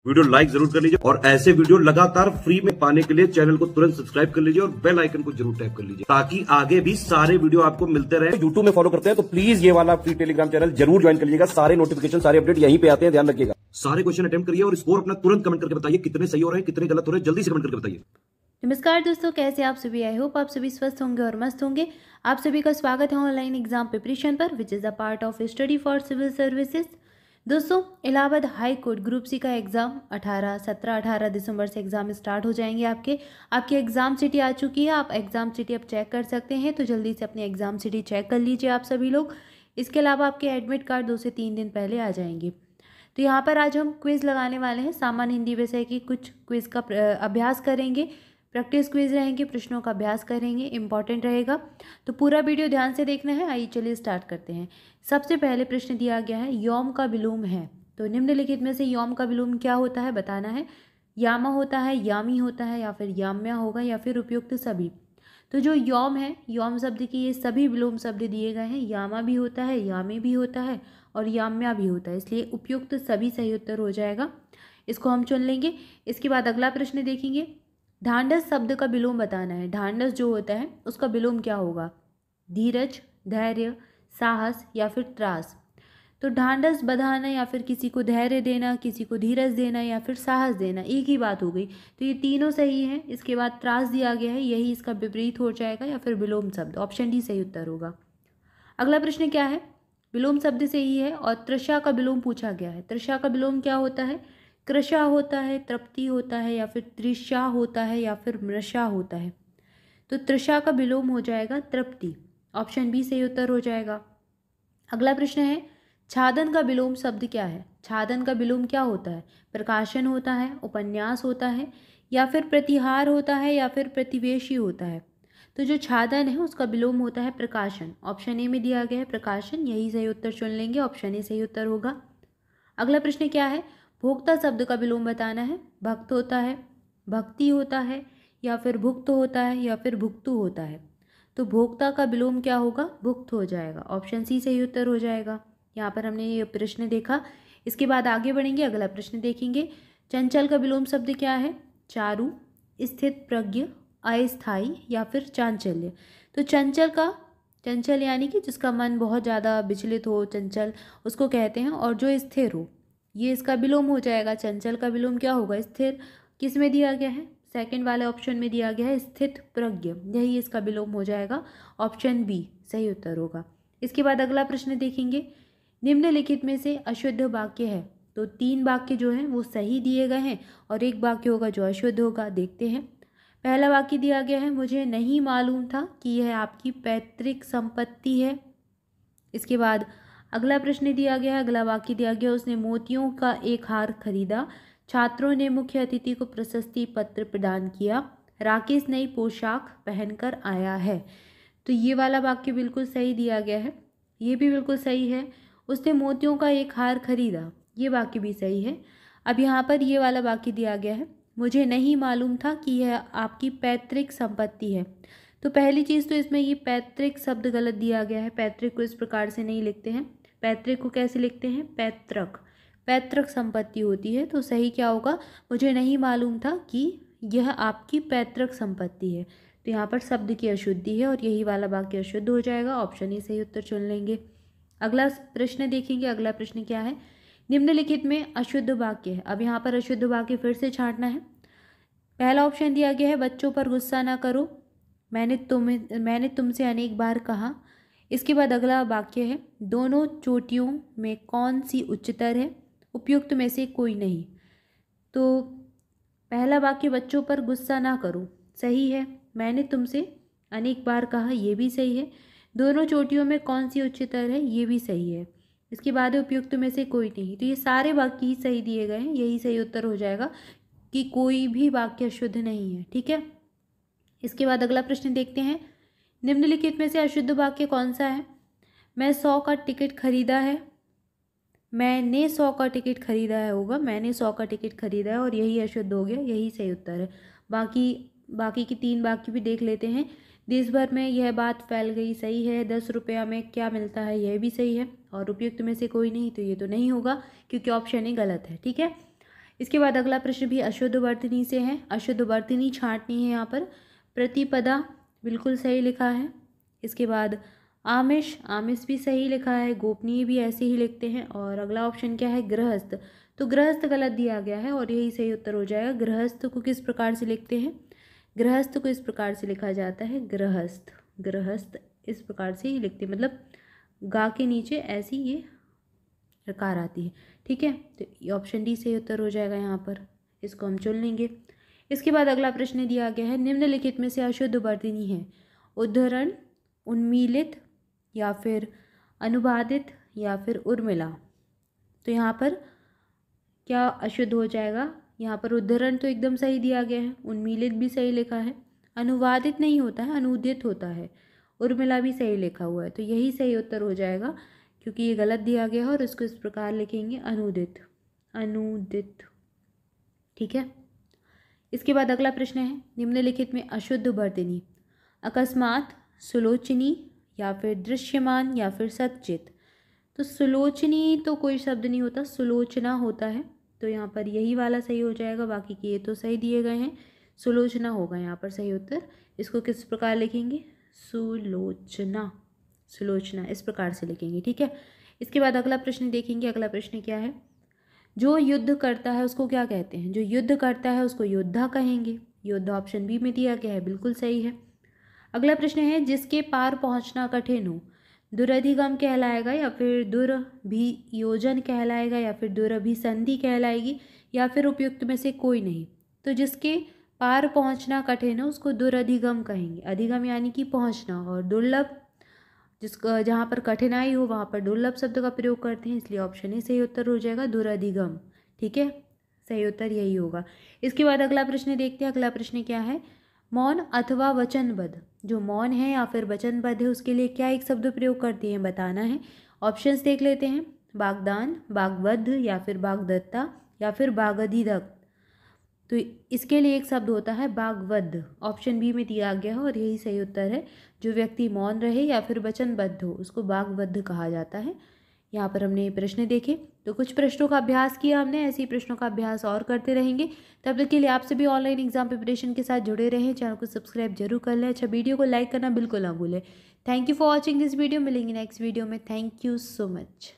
Video like जरूर कर लीजिए और ऐसे वीडियो लगातार फ्री में पाने के लिए चैनल को तुरंत सब्सक्राइब कर लीजिए और बेल आइकन को जरूर टैप कर लीजिए ताकि आगे भी सारे वीडियो आपको मिलते रहे। यूट्यूब में फॉलो करते हैं तो प्लीज ये वाला फ्री टेलीग्राम चैनल जरूर ज्वाइन कर लीजिएगा। सारे नोटिफिकेशन सारे अपडेट यहीं पे आते हैं, ध्यान रखिएगा। सारे क्वेश्चन अटेम्प्ट करिए और स्कोर अपना तुरंत कमेंट करके बताइए कितने सही हो रहे हैं कितने गलत हो रहे हैं, जल्दी से कमेंट करके बताइए। नमस्कार दोस्तों, कैसे आप सभी? आई होप आप सभी स्वस्थ होंगे और मस्त होंगे। आप सभी का स्वागत है ऑनलाइन एग्जाम प्रिपरेशन पर, which is a part of study for civil services. दोस्तों, Allahabad high court group C का एग्ज़ाम 18 दिसंबर से एग्ज़ाम स्टार्ट हो जाएंगे। आपकी एग्ज़ाम सिटी आ चुकी है। आप एग्ज़ाम सिटी अब चेक कर सकते हैं, तो जल्दी से अपनी एग्ज़ाम सिटी चेक कर लीजिए आप सभी लोग। इसके अलावा आपके एडमिट कार्ड 2 से 3 दिन पहले आ जाएंगे। तो यहाँ पर आज हम क्विज़ लगाने वाले हैं। सामान्य हिंदी विषय की कुछ क्विज़ का अभ्यास करेंगे। प्रैक्टिस क्विज रहेंगे, प्रश्नों का अभ्यास करेंगे, इंपॉर्टेंट रहेगा। तो पूरा वीडियो ध्यान से देखना है। आइए चलिए स्टार्ट करते हैं। सबसे पहले प्रश्न दिया गया है, यौम का विलोम है। तो निम्नलिखित में से यौम का विलोम क्या होता है बताना है। यामा होता है, यामी होता है, या फिर याम्या होगा, या फिर उपयुक्त सभी। तो जो यौम है, यौम शब्द की ये सभी विलोम शब्द दिए गए हैं। यामा भी होता है, यामी भी होता है और याम्या भी होता है, इसलिए उपयुक्त सभी सही उत्तर हो जाएगा। इसको हम चुन लेंगे। इसके बाद अगला प्रश्न देखेंगे। ढांढस शब्द का विलोम बताना है। ढांढस जो होता है उसका विलोम क्या होगा? धीरज, धैर्य, साहस या फिर त्रास। तो ढांढस बधाना या फिर किसी को धैर्य देना, किसी को धीरज देना या फिर साहस देना, एक ही बात हो गई। तो ये तीनों सही हैं। इसके बाद त्रास दिया गया है, यही इसका विपरीत हो जाएगा या फिर विलोम शब्द। ऑप्शन डी सही उत्तर होगा। अगला प्रश्न क्या है? विलोम शब्द से ही है और तृषा का विलोम पूछा गया है। तृषा का विलोम क्या होता है? कृषा होता है, तृप्ति होता है, या फिर तृषा होता है, या फिर मृषा होता है। तो तृषा का विलोम हो जाएगा तृप्ति। ऑप्शन बी सही उत्तर हो जाएगा। अगला प्रश्न है, छादन का विलोम शब्द क्या है? छादन का विलोम क्या होता है? प्रकाशन होता है, उपन्यास होता है, या फिर प्रतिहार होता है, या फिर प्रतिवेशी होता है। तो जो छादन है उसका विलोम होता है प्रकाशन। ऑप्शन ए में दिया गया है प्रकाशन, यही सही उत्तर चुन लेंगे। ऑप्शन ए सही उत्तर होगा। अगला प्रश्न क्या है? भोक्ता शब्द का विलोम बताना है। भक्त होता है, भक्ति होता है, या फिर भुक्त होता है, या फिर भुक्तु होता है। तो भोक्ता का विलोम क्या होगा? भुक्त हो जाएगा। ऑप्शन सी सही उत्तर हो जाएगा। यहाँ पर हमने ये प्रश्न देखा। इसके बाद आगे बढ़ेंगे, अगला प्रश्न देखेंगे। चंचल का विलोम शब्द क्या है? चारु, स्थित प्रज्ञ, अस्थायी या फिर चांचल्य। तो चंचल यानी कि जिसका मन बहुत ज़्यादा विचलित हो, चंचल उसको कहते हैं। और जो स्थिर हो, ये इसका विलोम हो जाएगा। चंचल का विलोम क्या होगा? स्थिर। किस में दिया गया है? सेकंड वाले ऑप्शन में दिया गया है स्थित प्रज्ञ, यही इसका विलोम हो जाएगा। ऑप्शन बी सही उत्तर होगा। इसके बाद अगला प्रश्न देखेंगे। निम्नलिखित में से अशुद्ध वाक्य है। तो 3 वाक्य जो हैं वो सही दिए गए हैं और 1 वाक्य होगा जो अशुद्ध होगा। देखते हैं। पहला वाक्य दिया गया है, मुझे नहीं मालूम था कि यह आपकी पैतृक संपत्ति है। इसके बाद अगला प्रश्न दिया गया, अगला वाक्य दिया गया, उसने मोतियों का एक हार खरीदा। छात्रों ने मुख्य अतिथि को प्रशस्ति पत्र प्रदान किया। राकेश नई पोशाक पहनकर आया है। तो ये वाला वाक्य बिल्कुल सही दिया गया है, ये भी बिल्कुल सही है। उसने मोतियों का एक हार खरीदा, ये वाक्य भी सही है। अब यहाँ पर ये वाला वाक्य दिया गया है, मुझे नहीं मालूम था कि यह आपकी पैतृक संपत्ति है। तो पहली चीज़ तो इसमें ये पैतृक शब्द गलत दिया गया है। पैतृक को इस प्रकार से नहीं लिखते हैं। पैतृक को कैसे लिखते हैं? पैतृक। पैतृक संपत्ति होती है। तो सही क्या होगा? मुझे नहीं मालूम था कि यह आपकी पैतृक संपत्ति है। तो यहाँ पर शब्द की अशुद्धि है और यही वाला वाक्य अशुद्ध हो जाएगा। ऑप्शन ए सही उत्तर चुन लेंगे। अगला प्रश्न देखेंगे। अगला प्रश्न क्या है? निम्नलिखित में अशुद्ध वाक्य है। अब यहाँ पर अशुद्ध वाक्य फिर से छांटना है। पहला ऑप्शन दिया गया है, बच्चों पर गुस्सा ना करो, मैंने तुमसे अनेक बार कहा। इसके बाद अगला वाक्य है, दोनों चोटियों में कौन सी उच्चतर है? उपयुक्त में से कोई नहीं। तो पहला वाक्य, बच्चों पर गुस्सा ना करो, सही है। मैंने तुमसे अनेक बार कहा, ये भी सही है। दोनों चोटियों में कौन सी उच्चतर है? ये भी सही है। इसके बाद उपयुक्त में से कोई नहीं। तो ये सारे वाक्य ही सही दिए गए हैं, यही सही उत्तर हो जाएगा कि कोई भी वाक्य शुद्ध नहीं है। ठीक है। इसके बाद अगला प्रश्न देखते हैं। निम्नलिखित में से अशुद्ध वाक्य कौन सा है? मैं 100 का टिकट खरीदा है, मैंने 100 का टिकट खरीदा है होगा। मैंने 100 का टिकट खरीदा है और यही अशुद्ध हो गया, यही सही उत्तर है। बाकी की 3 वाक्य भी देख लेते हैं। देश भर में यह बात फैल गई, सही है। 10 रुपया में क्या मिलता है, यह भी सही है। और उपयुक्त में से कोई नहीं, तो ये तो नहीं होगा क्योंकि ऑप्शन ही गलत है। ठीक है। इसके बाद अगला प्रश्न भी अशुद्ध वर्तनी से है। अशुद्ध वर्तनी छांटनी है यहाँ पर। प्रतिपदा बिल्कुल सही लिखा है। इसके बाद आमिष, आमिष भी सही लिखा है। गोपनीय भी ऐसे ही लिखते हैं। और अगला ऑप्शन क्या है, गृहस्थ, तो गृहस्थ गलत दिया गया है और यही सही उत्तर हो जाएगा। गृहस्थ को किस प्रकार से लिखते हैं, गृहस्थ को इस प्रकार से लिखा जाता है, गृहस्थ, गृहस्थ इस प्रकार से ही लिखते हैं, मतलब गा के नीचे ऐसी ये रकार आती है, ठीक है। तो ये ऑप्शन डी सही उत्तर हो जाएगा यहाँ पर, इसको हम चुन लेंगे। इसके बाद अगला प्रश्न दिया गया है, निम्नलिखित में से अशुद्ध वर्तनी है, उद्धरण, उन्मीलित या फिर अनुवादित या फिर उर्मिला। तो यहाँ पर क्या अशुद्ध हो जाएगा, यहाँ पर उद्धरण तो एकदम सही दिया गया है, उन्मीलित भी सही लिखा है, अनुवादित नहीं होता है, अनुदित होता है, उर्मिला भी सही लिखा हुआ है। तो यही सही उत्तर हो जाएगा क्योंकि ये गलत दिया गया है और इसको इस प्रकार लिखेंगे, अनुदित, अनुदित, ठीक है। इसके बाद अगला प्रश्न है, निम्नलिखित में अशुद्ध वर्तनी, अकस्मात, सुलोचनी या फिर दृश्यमान या फिर सच्चित। तो सुलोचनी तो कोई शब्द नहीं होता, सुलोचना होता है, तो यहाँ पर यही वाला सही हो जाएगा। बाकी के ये तो सही दिए गए हैं, सुलोचना होगा यहाँ पर सही उत्तर। इसको किस प्रकार लिखेंगे, सुलोचना, सुलोचना इस प्रकार से लिखेंगे, ठीक है। इसके बाद अगला प्रश्न देखेंगे। अगला प्रश्न क्या है, जो युद्ध करता है उसको क्या कहते हैं, जो युद्ध करता है उसको योद्धा कहेंगे। योद्धा ऑप्शन बी में दिया गया है, बिल्कुल सही है। अगला प्रश्न है, जिसके पार पहुंचना कठिन हो, दुरधिगम कहलाएगा या फिर दुरभियोजन कहलाएगा या फिर दुरभिसंधि कहलाएगी या फिर उपयुक्त में से कोई नहीं। तो जिसके पार पहुंचना कठिन हो उसको दुरधिगम कहेंगे। अधिगम यानी कि पहुंचना, और दुर्लभ, जिसका जहाँ पर कठिनाई हो वहाँ पर दुर्लभ शब्द का प्रयोग करते हैं, इसलिए ऑप्शन ही सही उत्तर हो जाएगा, दुरधिगम, ठीक है, सही उत्तर यही होगा। इसके बाद अगला प्रश्न देखते हैं। अगला प्रश्न क्या है, मौन अथवा वचनबद्ध, जो मौन है या फिर वचनबद्ध है उसके लिए क्या एक शब्द प्रयोग करते हैं, बताना है। ऑप्शंस देख लेते हैं, वाग्दान, वाग्बद्ध या फिर वाग्दत्ता या फिर वागधिदत्त। तो इसके लिए एक शब्द होता है वाग्बद्ध, ऑप्शन बी में दिया गया है और यही सही उत्तर है। जो व्यक्ति मौन रहे या फिर वचनबद्ध हो उसको वाग्बद्ध कहा जाता है। यहाँ पर हमने प्रश्न देखे, तो कुछ प्रश्नों का अभ्यास किया हमने, ऐसे ही प्रश्नों का अभ्यास और करते रहेंगे। तब तक के लिए आप सभी ऑनलाइन एग्जाम प्रिपरेशन के साथ जुड़े रहें, चैनल को सब्सक्राइब जरूर कर लें। अच्छा, वीडियो को लाइक करना बिल्कुल ना भूलें। Thank you for watching this video, मिलेंगे नेक्स्ट वीडियो में। Thank you so much.